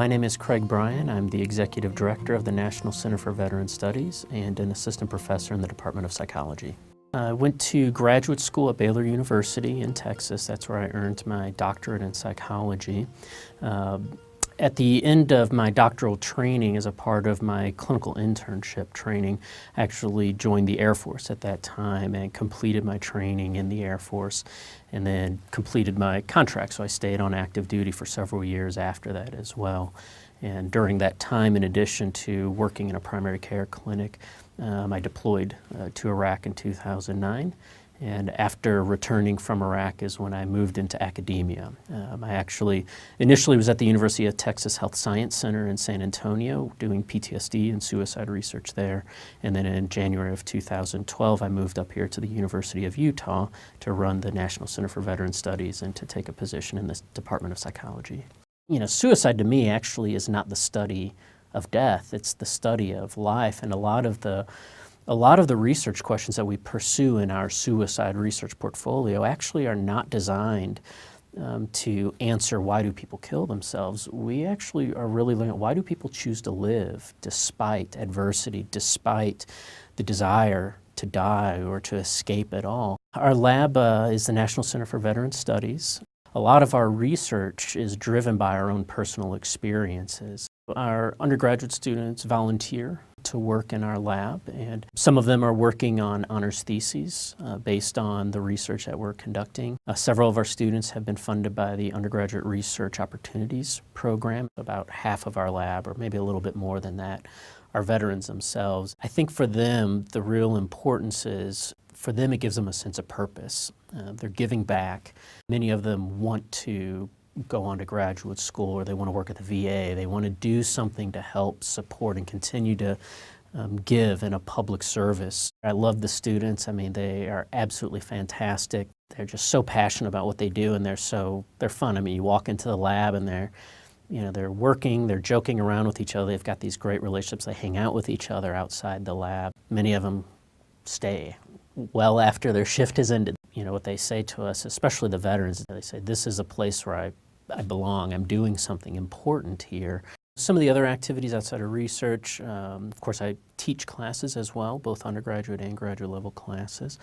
My name is Craig Bryan. I'm the Executive Director of the National Center for Veteran Studies and an Assistant Professor in the Department of Psychology. I went to graduate school at Baylor University in Texas. That's where I earned my doctorate in psychology. At the end of my doctoral training, as a part of my clinical internship training, I actually joined the Air Force at that time and completed my training in the Air Force and then completed my contract. So I stayed on active duty for several years after that as well. And during that time, in addition to working in a primary care clinic, I deployed to Iraq in 2009. And after returning from Iraq is when I moved into academia. I actually initially was at the University of Texas Health Science Center in San Antonio doing PTSD and suicide research there. And then in January of 2012, I moved up here to the University of Utah to run the National Center for Veteran Studies and to take a position in the Department of Psychology. You know, suicide to me actually is not the study of death, it's the study of life, and a lot of the research questions that we pursue in our suicide research portfolio actually are not designed to answer why do people kill themselves. We actually are really looking at why do people choose to live despite adversity, despite the desire to die or to escape at all. Our lab is the National Center for Veteran Studies. A lot of our research is driven by our own personal experiences. Our undergraduate students volunteer to work in our lab, and some of them are working on honors theses based on the research that we're conducting. Several of our students have been funded by the Undergraduate Research Opportunities Program. About half of our lab, or maybe a little bit more than that, are veterans themselves. I think for them, the real importance is, for them it gives them a sense of purpose. They're giving back. Many of them want to go on to graduate school, or they want to work at the VA. They want to do something to help support and continue to give in a public service. I love the students. I mean, they are absolutely fantastic. They're just so passionate about what they do, and they're fun. I mean, you walk into the lab and they're working, they're joking around with each other. They've got these great relationships. They hang out with each other outside the lab. Many of them stay well after their shift is ended. You know, what they say to us, especially the veterans, they say, this is a place where I belong. I'm doing something important here. Some of the other activities outside of research, of course, I teach classes as well, both undergraduate and graduate level classes.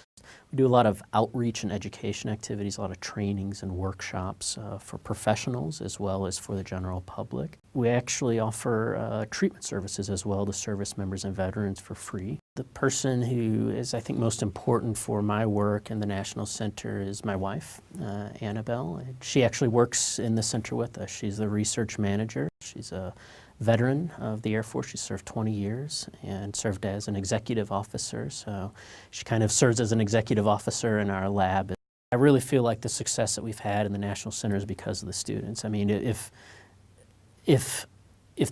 We do a lot of outreach and education activities, a lot of trainings and workshops for professionals as well as for the general public. We actually offer treatment services as well to service members and veterans for free. The person who is, I think, most important for my work in the National Center is my wife, Annabelle. She actually works in the center with us. She's the research manager. She's a veteran of the Air Force. She served 20 years and served as an executive officer, so she kind of serves as an executive officer in our lab. I really feel like the success that we've had in the National Center is because of the students. I mean, if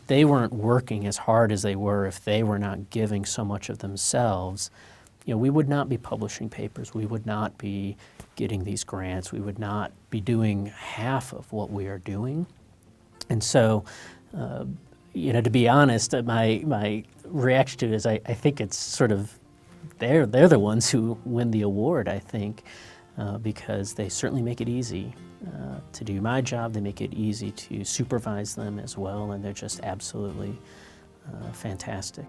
they weren't working as hard as they were, if they were not giving so much of themselves, you know, we would not be publishing papers, we would not be getting these grants, we would not be doing half of what we are doing. And so, you know, to be honest, my reaction to it is I think it's sort of, they're the ones who win the award, I think, because they certainly make it easy to do my job. They make it easy to supervise them as well, and they're just absolutely fantastic.